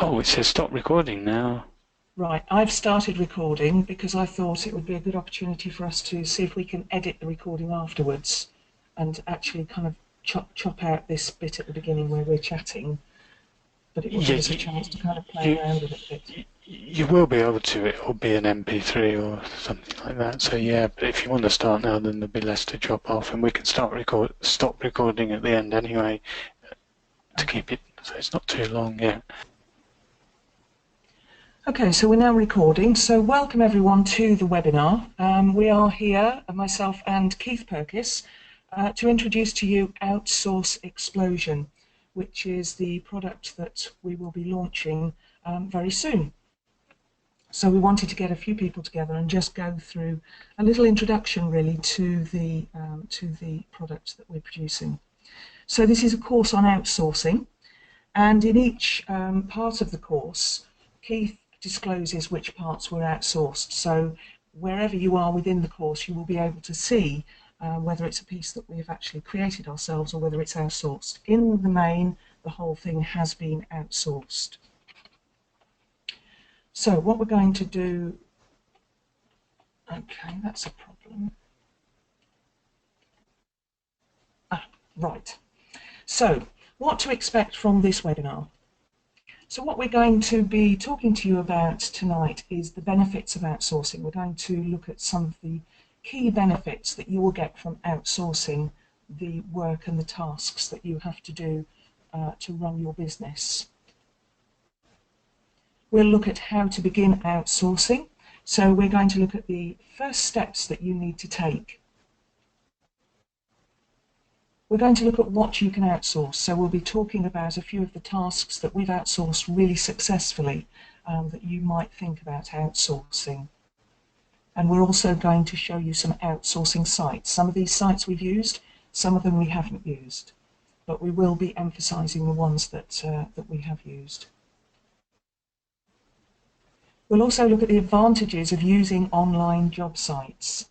Oh, it says stop recording now. Right, I've started recording because I thought it would be a good opportunity for us to see if we can edit the recording afterwards and actually kind of chop out this bit at the beginning where we're chatting, but it will Yeah, give us a chance to kind of play you, around with it a bit. you will be able to. It will be an MP3 or something like that. So yeah, but if you want to start now, then there'll be less to drop off, and we can stop recording at the end anyway to Okay. keep it so it's not too long. Yeah. Okay, so we're now recording. So welcome everyone to the webinar. We are here, myself and Keith Purkis, to introduce to you Outsource Explosion, which is the product that we will be launching very soon. So we wanted to get a few people together and just go through a little introduction really to the product that we're producing. So this is a course on outsourcing, and in each part of the course, Keith discloses which parts were outsourced. So wherever you are within the course, you will be able to see whether it's a piece that we have actually created ourselves or whether it's outsourced. In the main, the whole thing has been outsourced. So what we're going to do, okay, that's a problem. Right. So what to expect from this webinar? So what we're going to be talking to you about tonight is the benefits of outsourcing. We're going to look at some of the key benefits that you will get from outsourcing the work and the tasks that you have to do to run your business. We'll look at how to begin outsourcing. So we're going to look at the first steps that you need to take. We're going to look at what you can outsource. So we'll be talking about a few of the tasks that we've outsourced really successfully that you might think about outsourcing. And we're also going to show you some outsourcing sites. Some of these sites we've used, some of them we haven't used, but we will be emphasising the ones that we have used. We'll also look at the advantages of using online job sites.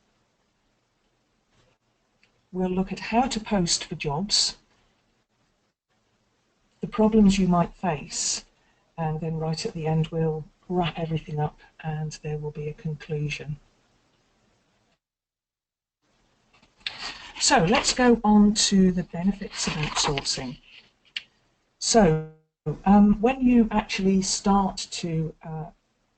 We'll look at how to post for jobs, the problems you might face, and then right at the end we'll wrap everything up and there will be a conclusion. So let's go on to the benefits of outsourcing. So when you actually start to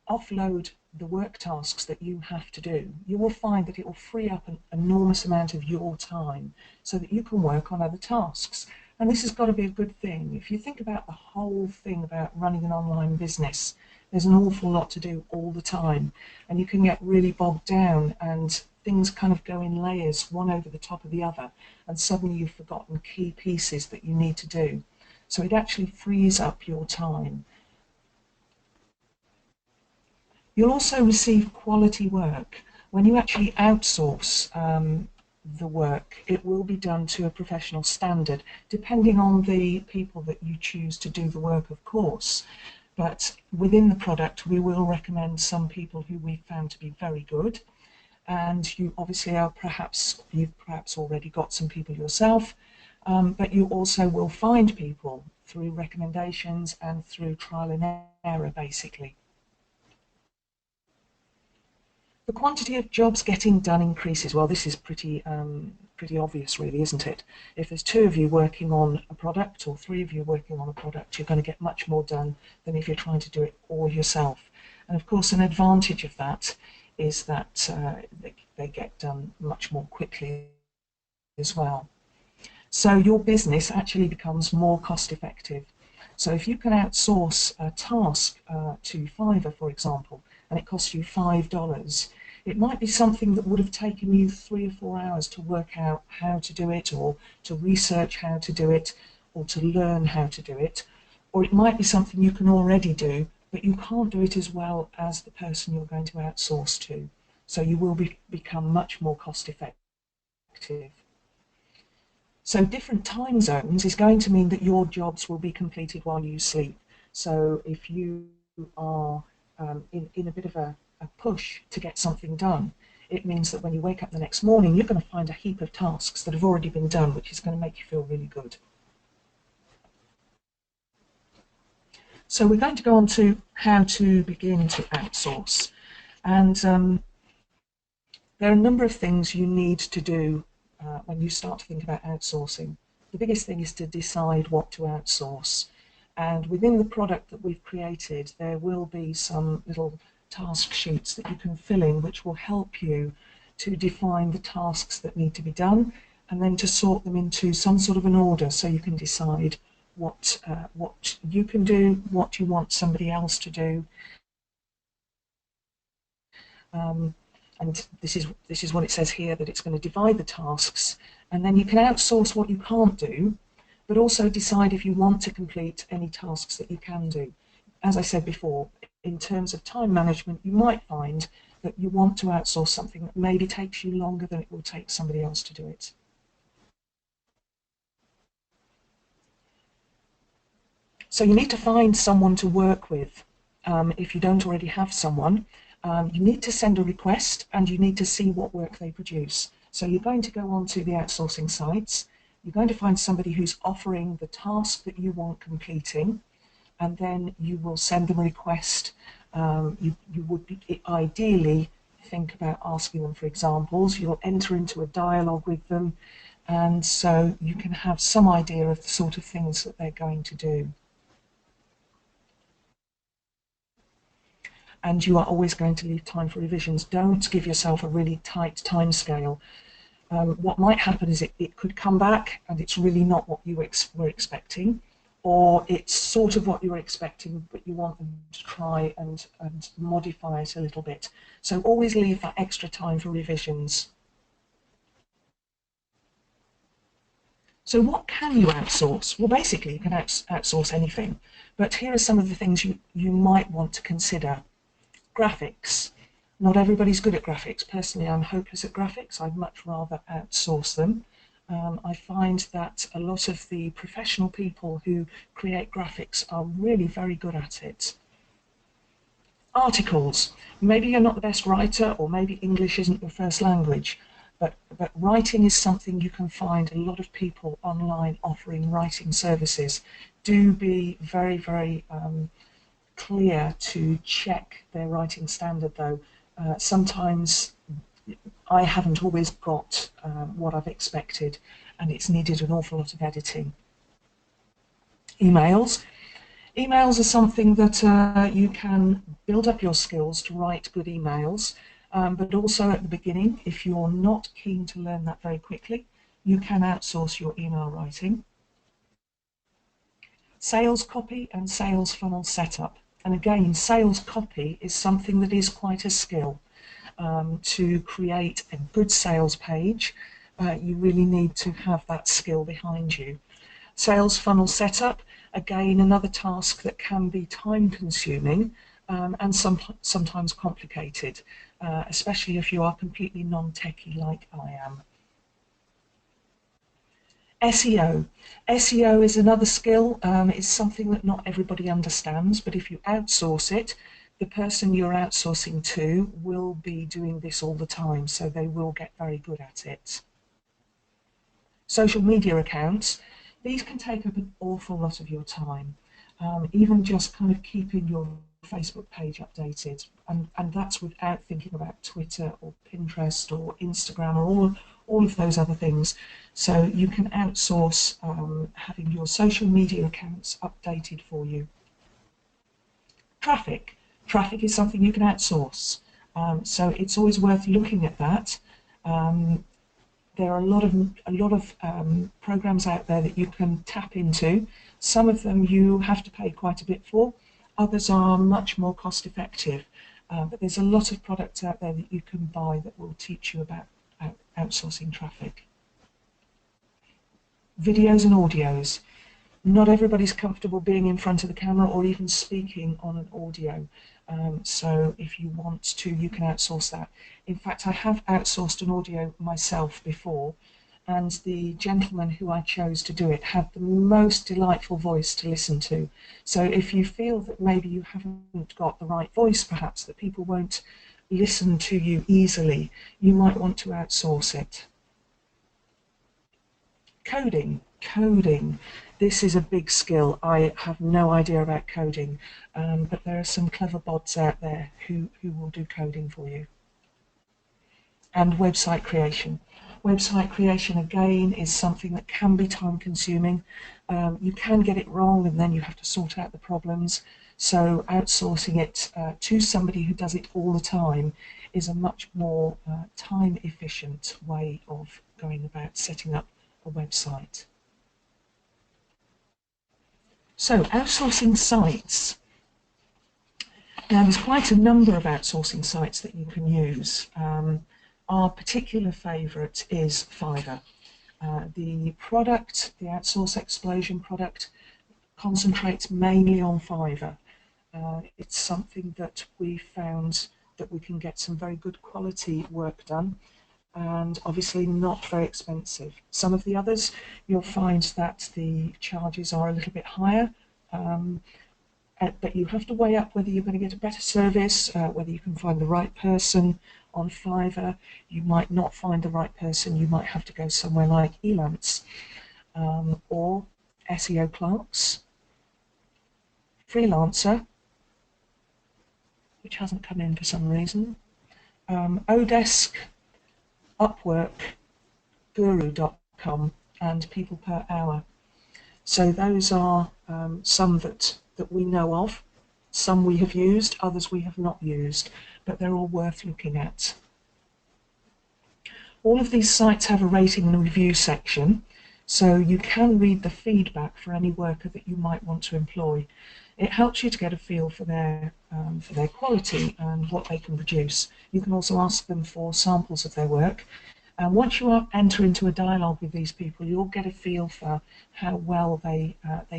offload the work tasks that you have to do, you will find that it will free up an enormous amount of your time so that you can work on other tasks. And this has got to be a good thing. If you think about the whole thing about running an online business, there's an awful lot to do all the time, and you can get really bogged down and things kind of go in layers, one over the top of the other, and suddenly you've forgotten key pieces that you need to do. So it actually frees up your time. You'll also receive quality work. When you actually outsource the work, it will be done to a professional standard, depending on the people that you choose to do the work, of course. But within the product, we will recommend some people who we've found to be very good. And you obviously you've perhaps already got some people yourself, but you also will find people through recommendations and through trial and error, basically. The quantity of jobs getting done increases. Well, this is pretty obvious, really, isn't it? If there's two of you working on a product or three of you working on a product, you're going to get much more done than if you're trying to do it all yourself. And of course, an advantage of that is that they get done much more quickly as well. So your business actually becomes more cost effective. So if you can outsource a task to Fiverr, for example, and it costs you $5, it might be something that would have taken you 3 or 4 hours to work out how to do it, or to research how to do it, or to learn how to do it. Or it might be something you can already do, but you can't do it as well as the person you're going to outsource to. So you will become much more cost effective. So different time zones is going to mean that your jobs will be completed while you sleep. So if you are in a bit of a push to get something done, it means that when you wake up the next morning, you're going to find a heap of tasks that have already been done, which is going to make you feel really good. So we're going to go on to how to begin to outsource. And there are a number of things you need to do when you start to think about outsourcing. The biggest thing is to decide what to outsource. And within the product that we've created, there will be some little task sheets that you can fill in, which will help you to define the tasks that need to be done, and then to sort them into some sort of an order so you can decide what you can do, what you want somebody else to do. And this is what it says here, that it's going to divide the tasks, and then you can outsource what you can't do, but also decide if you want to complete any tasks that you can do. As I said before, in terms of time management, you might find that you want to outsource something that maybe takes you longer than it will take somebody else to do it. So you need to find someone to work with. If you don't already have someone, you need to send a request and you need to see what work they produce. So you're going to go onto the outsourcing sites, you're going to find somebody who's offering the task that you want completing, and then you will send them a request. You would ideally think about asking them for examples. You'll enter into a dialogue with them, and so you can have some idea of the sort of things that they're going to do. And you are always going to leave time for revisions. Don't give yourself a really tight time scale. What might happen is it could come back and it's really not what you were expecting, or it's sort of what you were expecting, but you want them to try and modify it a little bit. So always leave that extra time for revisions. So what can you outsource? Well, basically you can outsource anything, but here are some of the things you might want to consider. Graphics. Not everybody's good at graphics. Personally, I'm hopeless at graphics. I'd much rather outsource them. I find that a lot of the professional people who create graphics are really very good at it. Articles. Maybe you're not the best writer, or maybe English isn't your first language, but writing is something you can find a lot of people online offering writing services. Do be very, very clear to check their writing standard, though. Sometimes I haven't always got what I've expected, and it's needed an awful lot of editing. Emails. Emails are something that you can build up your skills to write good emails, but also at the beginning, if you're not keen to learn that very quickly, you can outsource your email writing. Sales copy and sales funnel setup. And again, sales copy is something that is quite a skill. To create a good sales page, you really need to have that skill behind you. Sales funnel setup, again, another task that can be time consuming and sometimes complicated, especially if you are completely non-techie like I am. SEO. SEO is another skill. It's something that not everybody understands, but if you outsource it, the person you're outsourcing to will be doing this all the time, so they will get very good at it. Social media accounts. These can take up an awful lot of your time, even just kind of keeping your Facebook page updated, and that's without thinking about Twitter or Pinterest or Instagram or all of those other things. So you can outsource having your social media accounts updated for you. Traffic. Traffic is something you can outsource. So it's always worth looking at that. There are a lot of programs out there that you can tap into. Some of them you have to pay quite a bit for. Others are much more cost effective. But there's a lot of products out there that you can buy that will teach you about outsourcing traffic. Videos and audios. Not everybody's comfortable being in front of the camera or even speaking on an audio. So if you want to, you can outsource that. In fact, I have outsourced an audio myself before, and the gentleman who I chose to do it had the most delightful voice to listen to. So if you feel that maybe you haven't got the right voice, perhaps that people won't listen to you easily, you might want to outsource it. Coding. coding. This is a big skill. I have no idea about coding, but there are some clever bots out there who will do coding for you. And website creation. Website creation, again, is something that can be time consuming. You can get it wrong and then you have to sort out the problems. So outsourcing it to somebody who does it all the time is a much more time efficient way of going about setting up a website. So outsourcing sites. Now there's quite a number of outsourcing sites that you can use. Our particular favourite is Fiverr. The product, the Outsource Explosion product, concentrates mainly on Fiverr. It's something that we found that we can get some very good quality work done, and obviously not very expensive. Some of the others, you'll find that the charges are a little bit higher, but you have to weigh up whether you're going to get a better service, whether you can find the right person. On Fiverr, you might not find the right person. You might have to go somewhere like Elance or SEO Clerks, Freelancer, which hasn't come in for some reason, Odesk, Upwork, Guru.com, and People Per Hour. So those are some that we know of. Some we have used, others we have not used, but they're all worth looking at. All of these sites have a rating and review section, so you can read the feedback for any worker that you might want to employ. It helps you to get a feel for their quality and what they can produce. You can also ask them for samples of their work. And once you enter into a dialogue with these people, you'll get a feel for how well they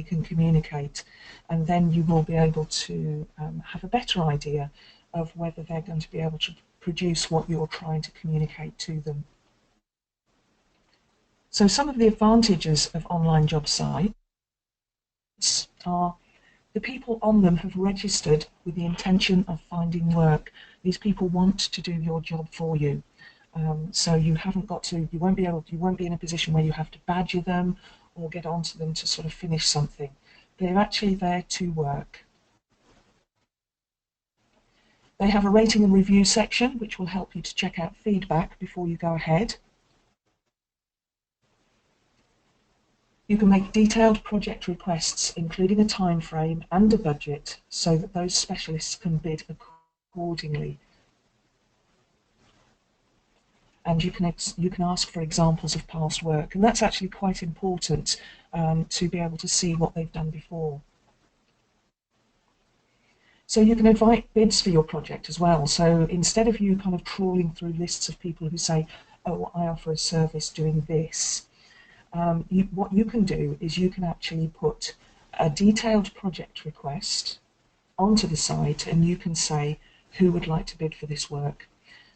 can communicate, and then you will be able to have a better idea of whether they're going to be able to produce what you're trying to communicate to them. So some of the advantages of online job sites are the people on them have registered with the intention of finding work. These people want to do your job for you. So you won't be in a position where you have to badger them or get onto them to sort of finish something. They're actually there to work. They have a rating and review section, which will help you to check out feedback before you go ahead. You can make detailed project requests, including a time frame and a budget, so that those specialists can bid accordingly. And you can ask for examples of past work, and that's actually quite important to be able to see what they've done before. So you can invite bids for your project as well. So instead of you kind of trawling through lists of people who say, oh, I offer a service doing this, what you can do is you can actually put a detailed project request onto the site, and you can say who would like to bid for this work.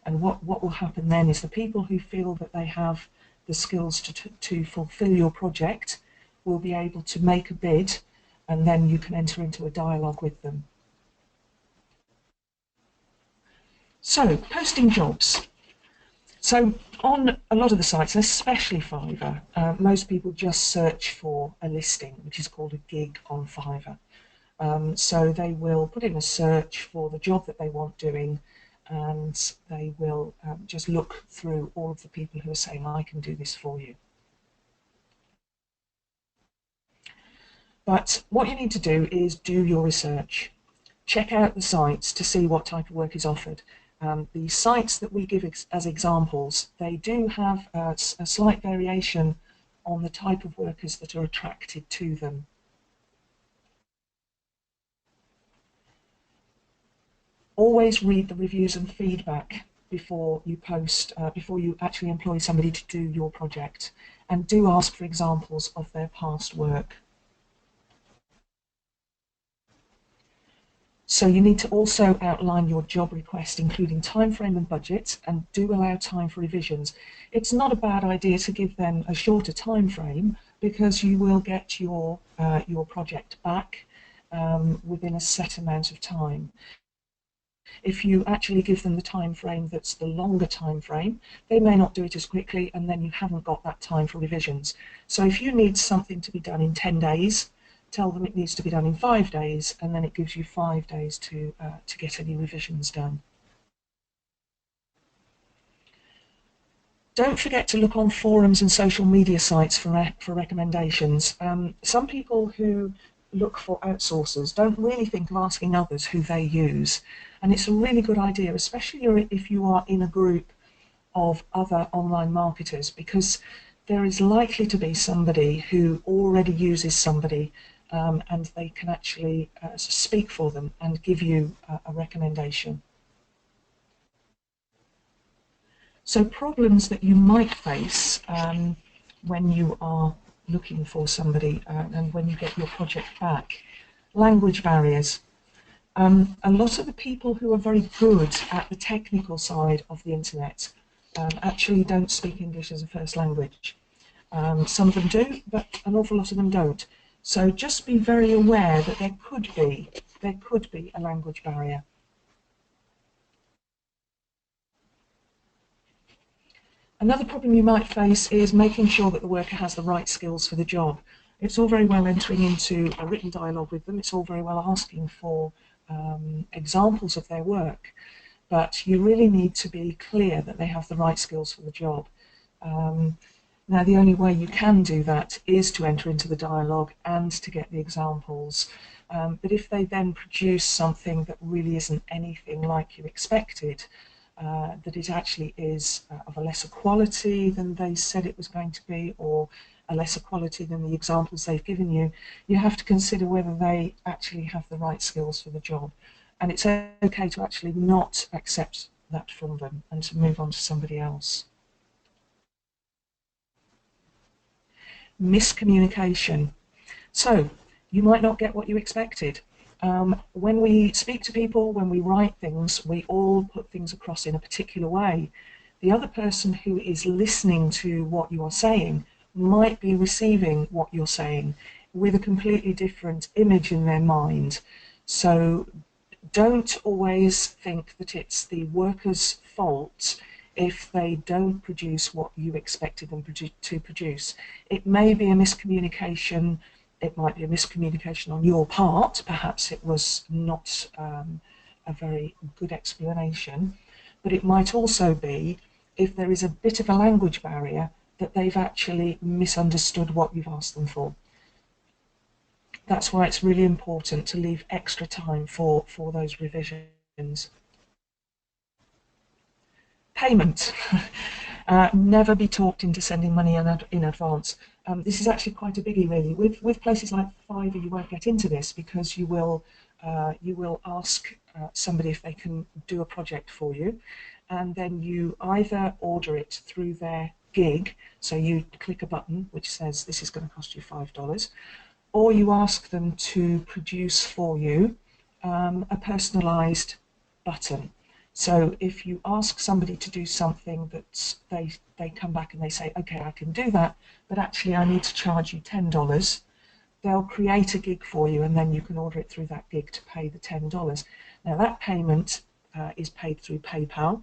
And what will happen then is the people who feel that they have the skills to fulfill your project will be able to make a bid, and then you can enter into a dialogue with them. So, posting jobs. So on a lot of the sites, especially Fiverr, most people just search for a listing, which is called a gig on Fiverr. So they will put in a search for the job that they want doing, and they will just look through all of the people who are saying, I can do this for you. But what you need to do is do your research. Check out the sites to see what type of work is offered. The sites that we give as examples, they do have a slight variation on the type of workers that are attracted to them. Always read the reviews and feedback before you post, before you actually employ somebody to do your project, and do ask for examples of their past work. So you need to also outline your job request, including time frame and budget, and do allow time for revisions. It's not a bad idea to give them a shorter time frame, because you will get your project back within a set amount of time. If you actually give them the time frame that's the longer time frame, they may not do it as quickly, and then you haven't got that time for revisions. So if you need something to be done in 10 days, tell them it needs to be done in 5 days, and then it gives you 5 days to get any revisions done. Don't forget to look on forums and social media sites for recommendations. Some people who look for outsourcers don't really think of asking others who they use. And it's a really good idea, especially if you are in a group of other online marketers, because there is likely to be somebody who already uses somebody, and they can actually speak for them and give you a recommendation. So problems that you might face when you are looking for somebody and when you get your project back. Language barriers. A lot of the people who are very good at the technical side of the internet actually don't speak English as a first language. Some of them do, but an awful lot of them don't. So just be very aware that there could be a language barrier. Another problem you might face is making sure that the worker has the right skills for the job. It's all very well entering into a written dialogue with them, it's all very well asking for examples of their work, but you really need to be clear that they have the right skills for the job. Now, the only way you can do that is to enter into the dialogue and to get the examples. But if they then produce something that really isn't anything like you expected, that it actually is of a lesser quality than they said it was going to be, or a lesser quality than the examples they've given you, you have to consider whether they actually have the right skills for the job. And it's okay to actually not accept that from them and to move on to somebody else. Miscommunication. So, you might not get what you expected. When we speak to people, when we write things, we all put things across in a particular way. The other person who is listening to what you are saying might be receiving what you're saying with a completely different image in their mind. So don't always think that it's the worker's fault if they don't produce what you expected them to produce. It may be a miscommunication. It might be a miscommunication on your part. Perhaps it was not a very good explanation. But it might also be, if there is a bit of a language barrier, that they've actually misunderstood what you've asked them for. That's why it's really important to leave extra time for those revisions. Payment. Never be talked into sending money in advance. This is actually quite a biggie, really. With places like Fiverr, you won't get into this because you will ask somebody if they can do a project for you, and then you either order it through their gig, so you click a button which says this is going to cost you $5, or you ask them to produce for you a personalised button. So if you ask somebody to do something that they come back and they say, okay, I can do that, but actually I need to charge you $10, they'll create a gig for you, and then you can order it through that gig to pay the $10. Now that payment is paid through PayPal,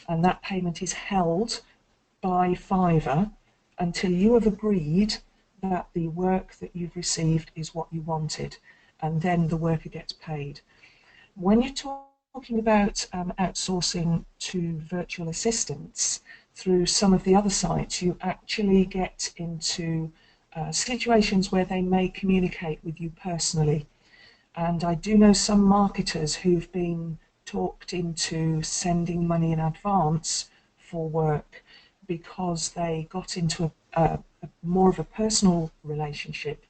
and that payment is held by Fiverr until you have agreed that the work that you've received is what you wanted, and then the worker gets paid. When you're talking about outsourcing to virtual assistants through some of the other sites, you actually get into situations where they may communicate with you personally. And I do know some marketers who've been talked into sending money in advance for work because they got into a more of a personal relationship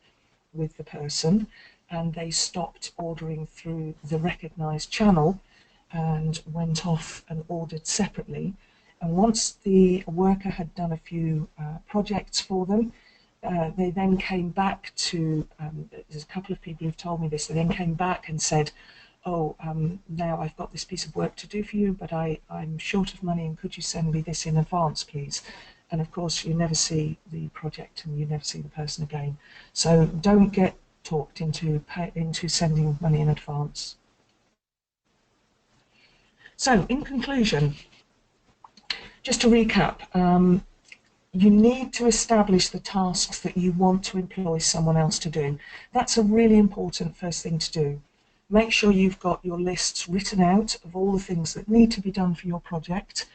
with the person, and they stopped ordering through the recognised channel and went off and ordered separately. And once the worker had done a few projects for them, they then came back to, there's a couple of people who've told me this, they then came back and said, oh, now I've got this piece of work to do for you, but I'm short of money, and could you send me this in advance, please? And of course, you never see the project and you never see the person again. So don't get talked into sending money in advance. So, in conclusion, just to recap, you need to establish the tasks that you want to employ someone else to do. That's a really important first thing to do. Make sure you've got your lists written out of all the things that need to be done for your project,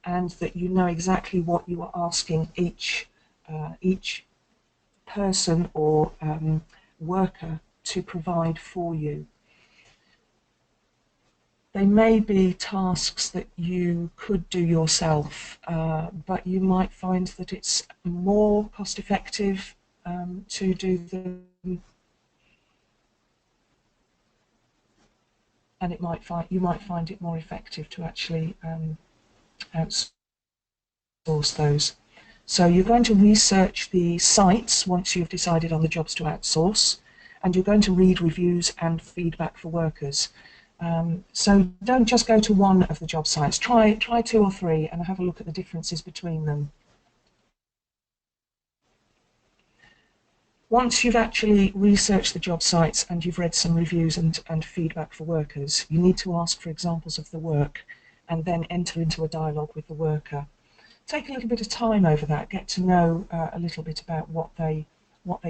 and that you know exactly what you are asking each person or worker to provide for you. They may be tasks that you could do yourself, but you might find that it's more cost effective to do them, and you might find it more effective to actually outsource those. So you're going to research the sites once you've decided on the jobs to outsource, and you're going to read reviews and feedback for workers. So don't just go to one of the job sites. Try two or three and have a look at the differences between them. Once you've actually researched the job sites and you've read some reviews and feedback for workers, you need to ask for examples of the work and then enter into a dialogue with the worker. Take a little bit of time over that, get to know a little bit about what they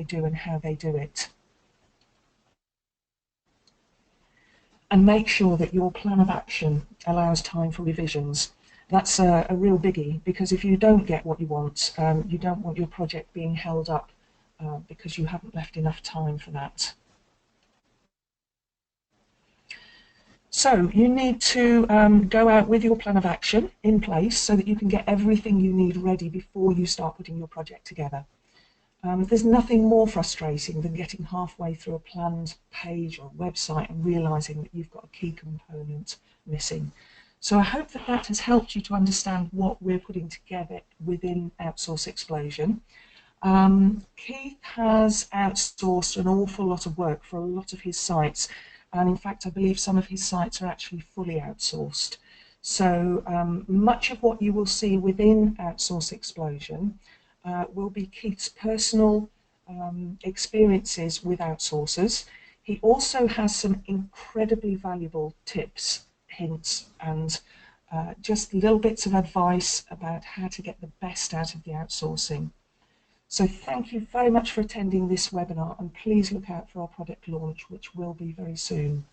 do and how they do it. And make sure that your plan of action allows time for revisions. That's a real biggie, because if you don't get what you don't want your project being held up because you haven't left enough time for that. So you need to go out with your plan of action in place so that you can get everything you need ready before you start putting your project together. There's nothing more frustrating than getting halfway through a planned page or website and realising that you've got a key component missing. So I hope that that has helped you to understand what we're putting together within Outsource Explosion. Keith has outsourced an awful lot of work for a lot of his sites, and in fact I believe some of his sites are actually fully outsourced. So much of what you will see within Outsource Explosion will be Keith's personal experiences with outsourcers. He also has some incredibly valuable tips, hints, and just little bits of advice about how to get the best out of the outsourcing. So thank you very much for attending this webinar, and please look out for our product launch, which will be very soon.